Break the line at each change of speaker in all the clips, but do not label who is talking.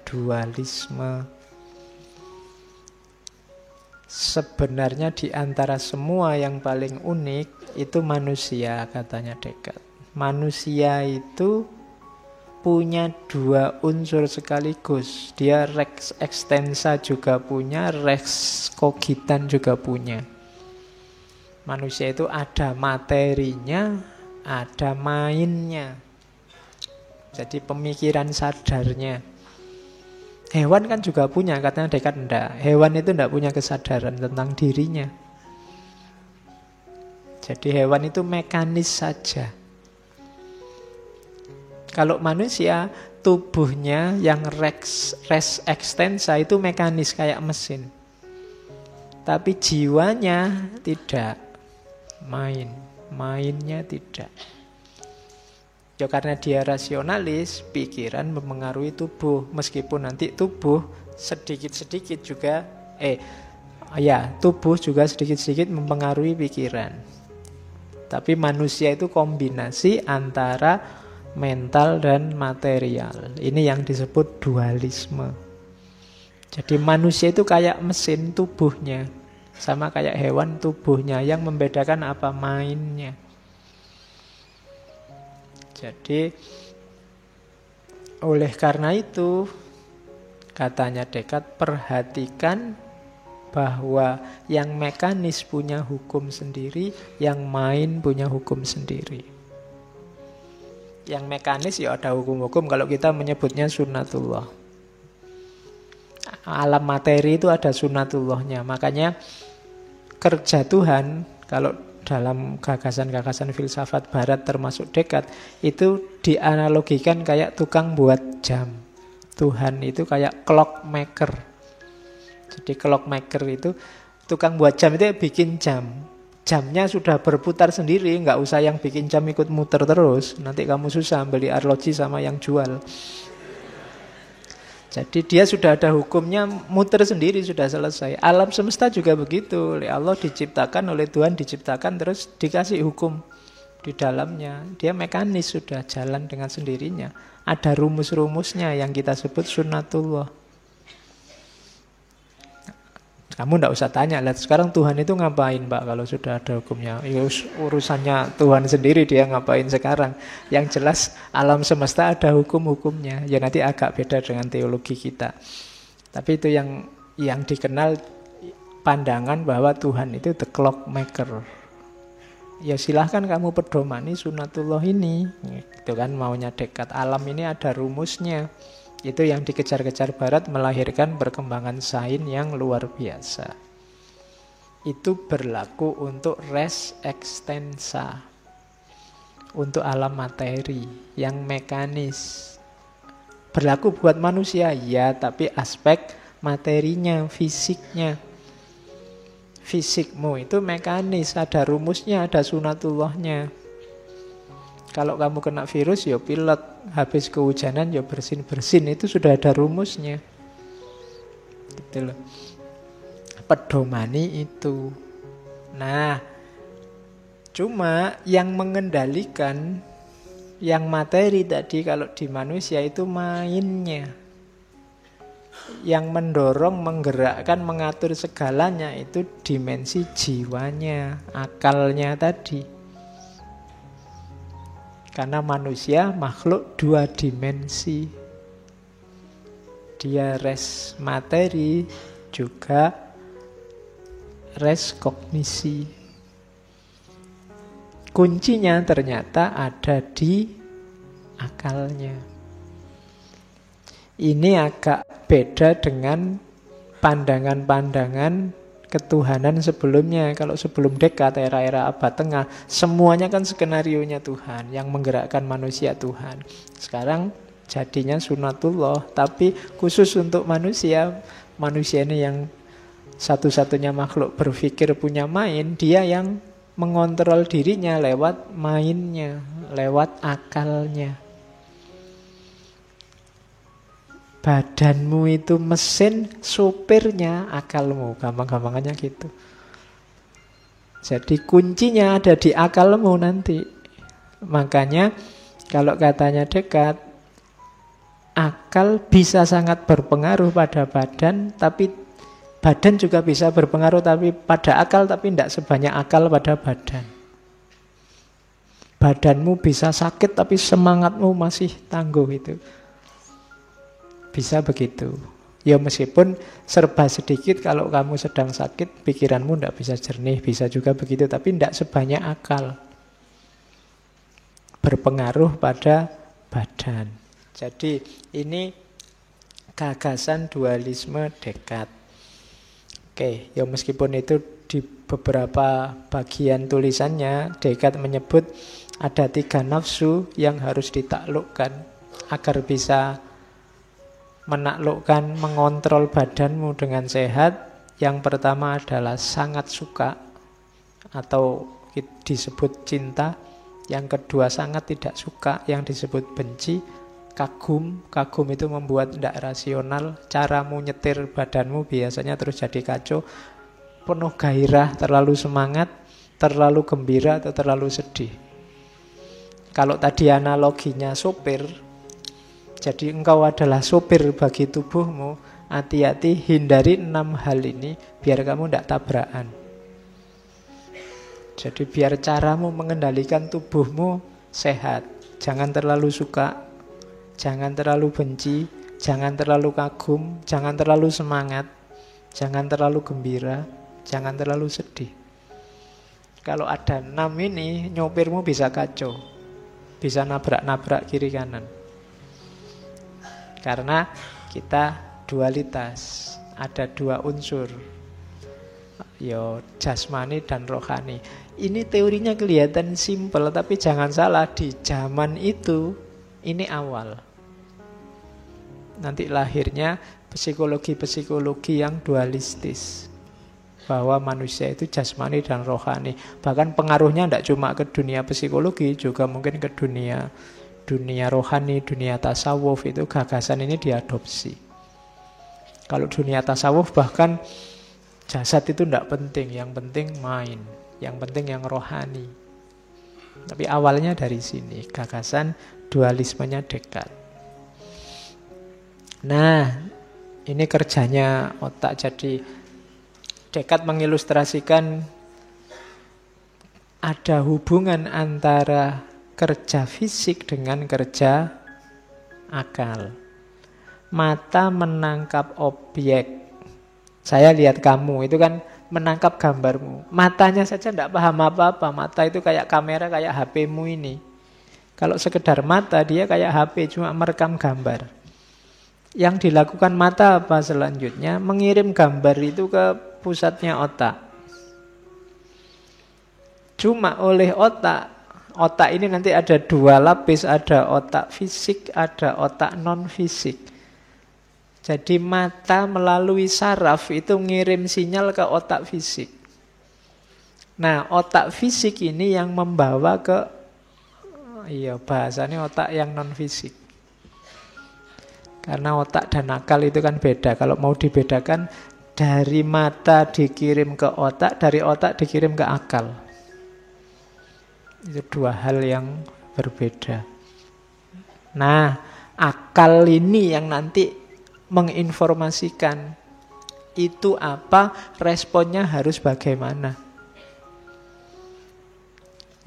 dualisme. Sebenarnya di antara semua yang paling unik itu manusia, katanya Descartes. Manusia itu punya dua unsur sekaligus. Dia res extensa juga punya, res cogitan juga punya. Manusia itu ada materinya, ada mainnya. Jadi pemikiran sadarnya. Hewan kan juga punya, katanya Descartes enggak. Hewan itu enggak punya kesadaran tentang dirinya. Jadi hewan itu mekanis saja. Kalau manusia, tubuhnya yang res extensa itu mekanis kayak mesin. Tapi jiwanya tidak. Mainnya tidak. Ya karena dia rasionalis, pikiran mempengaruhi tubuh. Meskipun nanti tubuh sedikit-sedikit juga tubuh juga sedikit-sedikit mempengaruhi pikiran. Tapi manusia itu kombinasi antara mental dan material. Ini yang disebut dualisme. Jadi manusia itu kayak mesin tubuhnya, sama kayak hewan tubuhnya. Yang membedakan apa? Mainnya. Jadi oleh karena itu, katanya Descartes, perhatikan bahwa yang mekanis punya hukum sendiri, yang main punya hukum sendiri. Yang mekanis ya ada hukum-hukum, kalau kita menyebutnya sunnatullah. Alam materi itu ada sunnatullahnya. Makanya kerja Tuhan, kalau dalam gagasan-gagasan filsafat barat termasuk Descartes, itu dianalogikan kayak tukang buat jam. Tuhan itu kayak clockmaker. Jadi clockmaker itu tukang buat jam, itu bikin jam. Jamnya sudah berputar sendiri, nggak usah yang bikin jam ikut muter terus. Nanti kamu susah beli arloji sama yang jual. Jadi dia sudah ada hukumnya, muter sendiri, sudah selesai. Alam semesta juga begitu. Oleh Allah diciptakan, oleh Tuhan diciptakan, terus dikasih hukum di dalamnya. Dia mekanis, sudah jalan dengan sendirinya. Ada rumus-rumusnya yang kita sebut sunnatullah. Kamu tidak usah tanya, lihat sekarang Tuhan itu ngapain, Pak, kalau sudah ada hukumnya. Ya, urusannya Tuhan sendiri, dia ngapain sekarang. Yang jelas alam semesta ada hukum-hukumnya. Ya nanti agak beda dengan teologi kita. Tapi itu yang dikenal pandangan bahwa Tuhan itu the clockmaker. Ya silahkan kamu pedomani sunnatullah ini. Itu kan maunya Descartes. Alam ini ada rumusnya. Itu yang dikejar-kejar barat, melahirkan perkembangan sains yang luar biasa. Itu berlaku untuk res extensa, untuk alam materi yang mekanis. Berlaku buat manusia, ya, tapi aspek materinya, fisiknya. Fisikmu itu mekanis, ada rumusnya, ada sunatullahnya. Kalau kamu kena virus, ya pilek. Habis kehujanan, ya bersin-bersin. Itu sudah ada rumusnya. Gitu loh. Pedomani itu. Nah, cuma yang mengendalikan yang materi tadi, kalau di manusia itu mainnya. Yang mendorong, menggerakkan, mengatur segalanya itu dimensi jiwanya, akalnya tadi. Karena manusia makhluk dua dimensi. Dia res materi, juga res kognisi. Kuncinya ternyata ada di akalnya. Ini agak beda dengan pandangan-pandangan ketuhanan sebelumnya. Kalau sebelum Descartes, era-era abad tengah, semuanya kan skenarionya Tuhan, yang menggerakkan manusia Tuhan. Sekarang jadinya sunnatullah, tapi khusus untuk manusia. Manusia ini yang satu-satunya makhluk berpikir, punya main. Dia yang mengontrol dirinya lewat mainnya, lewat akalnya. Badanmu itu mesin, supirnya akalmu. Gampang-gampangannya gitu. Jadi kuncinya ada di akalmu nanti. Makanya kalau katanya Descartes, akal bisa sangat berpengaruh pada badan, tapi badan juga bisa berpengaruh tapi pada akal, tapi tidak sebanyak akal pada badan. Badanmu bisa sakit tapi semangatmu masih tangguh, itu bisa begitu. Ya meskipun serba sedikit, kalau kamu sedang sakit pikiranmu tidak bisa jernih, bisa juga begitu, tapi tidak sebanyak akal berpengaruh pada badan. Jadi ini gagasan dualisme Descartes. Oke, ya meskipun itu di beberapa bagian tulisannya Descartes menyebut ada 3 nafsu yang harus ditaklukkan agar bisa menaklukkan, mengontrol badanmu dengan sehat. Yang pertama adalah sangat suka atau disebut cinta. Yang kedua sangat tidak suka, yang disebut benci. Kagum, kagum itu membuat tidak rasional. Caramu nyetir badanmu biasanya terus jadi kacau. Penuh gairah, terlalu semangat, terlalu gembira atau terlalu sedih. Kalau tadi analoginya sopir, jadi engkau adalah sopir bagi tubuhmu. Hati-hati, hindari 6 hal ini biar kamu tidak tabrakan. Jadi biar caramu mengendalikan tubuhmu sehat. Jangan terlalu suka, jangan terlalu benci, jangan terlalu kagum, jangan terlalu semangat, jangan terlalu gembira, jangan terlalu sedih. Kalau ada 6 ini, nyopirmu bisa kacau, bisa nabrak-nabrak kiri kanan. Karena kita dualitas, ada 2 unsur, yo jasmani dan rohani. Ini teorinya kelihatan simpel, tapi jangan salah, di zaman itu ini awal. Nanti lahirnya psikologi-psikologi yang dualistis, bahwa manusia itu jasmani dan rohani. Bahkan pengaruhnya tidak cuma ke dunia psikologi, juga mungkin ke dunia rohani, dunia tasawuf. Itu gagasan ini diadopsi. Kalau dunia tasawuf bahkan jasad itu tidak penting, yang penting mind, yang penting yang rohani. Tapi awalnya dari sini, gagasan dualismenya Descartes. Nah, ini kerjanya otak. Jadi Descartes mengilustrasikan ada hubungan antara kerja fisik dengan kerja akal. Mata menangkap objek. Saya lihat kamu, itu kan menangkap gambarmu. Matanya saja tidak paham apa-apa. Mata itu kayak kamera, kayak HP-mu ini. Kalau sekedar mata, dia kayak HP, cuma merekam gambar. Yang dilakukan mata apa selanjutnya? Mengirim gambar itu ke pusatnya otak. Cuma oleh otak ini nanti ada 2 lapis, ada otak fisik, ada otak non-fisik. Jadi mata melalui saraf itu ngirim sinyal ke otak fisik. Nah, otak fisik ini yang membawa ke, bahasanya otak yang non-fisik. Karena otak dan akal itu kan beda. Kalau mau dibedakan, dari mata dikirim ke otak, dari otak dikirim ke akal. Itu 2 hal yang berbeda. Nah, akal ini yang nanti menginformasikan itu apa, responnya harus bagaimana.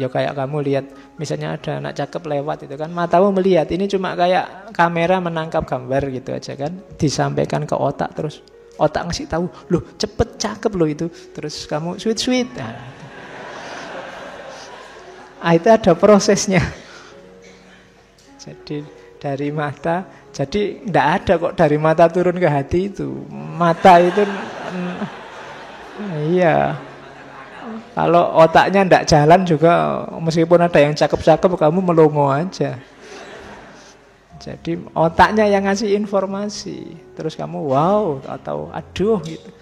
Ya kayak kamu lihat, misalnya ada anak cakep lewat itu kan, matamu melihat, ini cuma kayak kamera menangkap gambar gitu aja kan, disampaikan ke otak, terus otak ngasih tahu, loh cepet cakep loh itu, terus kamu sweet. Nah, itu ada prosesnya. Jadi dari mata, jadi tidak ada kok dari mata turun ke hati itu. Mata itu, iya. Kalau otaknya tidak jalan juga, meskipun ada yang cakep-cakep, kamu melongo aja. Jadi otaknya yang ngasih informasi, terus kamu wow atau aduh gitu.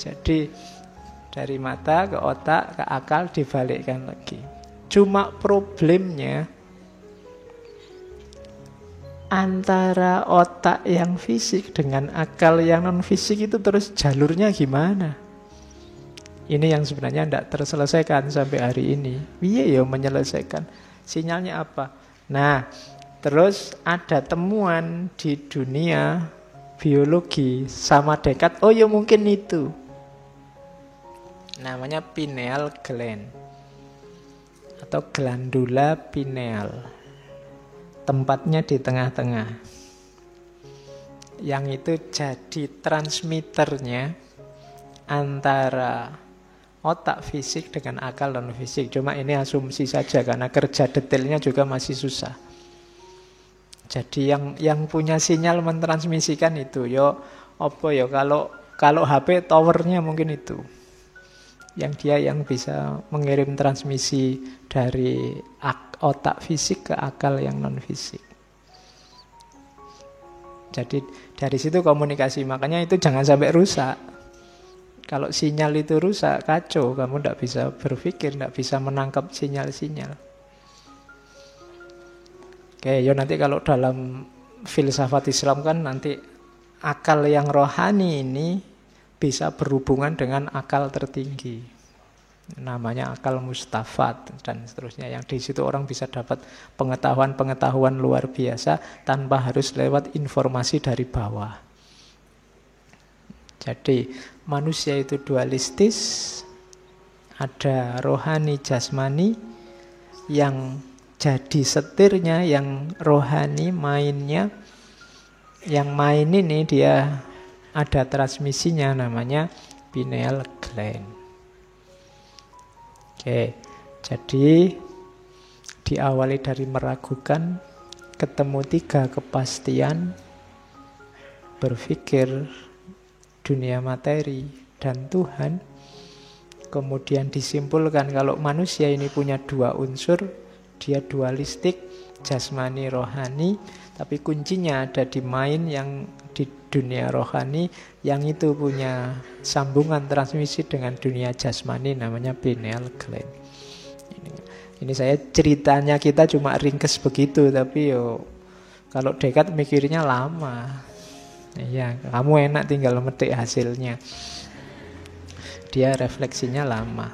Jadi dari mata ke otak ke akal dibalikkan lagi. Cuma problemnya antara otak yang fisik dengan akal yang non fisik itu terus jalurnya gimana? Ini yang sebenarnya tidak terselesaikan sampai hari ini. Iya ya menyelesaikan. Sinyalnya apa? Nah, Terus ada temuan di dunia biologi sama Descartes, oh ya mungkin itu. Namanya pineal gland atau glandula pineal. Tempatnya di tengah-tengah. Yang itu jadi transmitternya antara otak fisik dengan akal non fisik. Cuma ini asumsi saja karena kerja detailnya juga masih susah. Jadi yang punya sinyal mentransmisikan itu yo apa ya kalau HP towernya mungkin itu. Yang dia yang bisa mengirim transmisi dari otak fisik ke akal yang non fisik. Jadi dari situ komunikasi, makanya itu jangan sampai rusak. Kalau sinyal itu rusak, kacau, kamu tidak bisa berpikir, tidak bisa menangkap sinyal-sinyal. Oke, yo nanti kalau dalam filsafat Islam kan nanti akal yang rohani ini bisa berhubungan dengan akal tertinggi. Namanya akal mustafat dan seterusnya. Yang di situ orang bisa dapat pengetahuan-pengetahuan luar biasa tanpa harus lewat informasi dari bawah. Jadi manusia itu dualistis, ada rohani jasmani yang jadi setirnya, yang rohani mainnya. Yang main ini dia ada transmisinya namanya pineal gland. Oke, jadi diawali dari meragukan, ketemu 3 kepastian, berpikir dunia materi dan Tuhan. Kemudian disimpulkan kalau manusia ini punya 2 unsur, dia dualistik, jasmani rohani, tapi kuncinya ada di mind yang di dunia rohani, yang itu punya sambungan transmisi dengan dunia jasmani, namanya pineal gland. Ini saya ceritanya kita cuma ringkes begitu, tapi yo kalau Descartes mikirnya lama. Iya, kamu enak tinggal metik hasilnya. Dia refleksinya lama.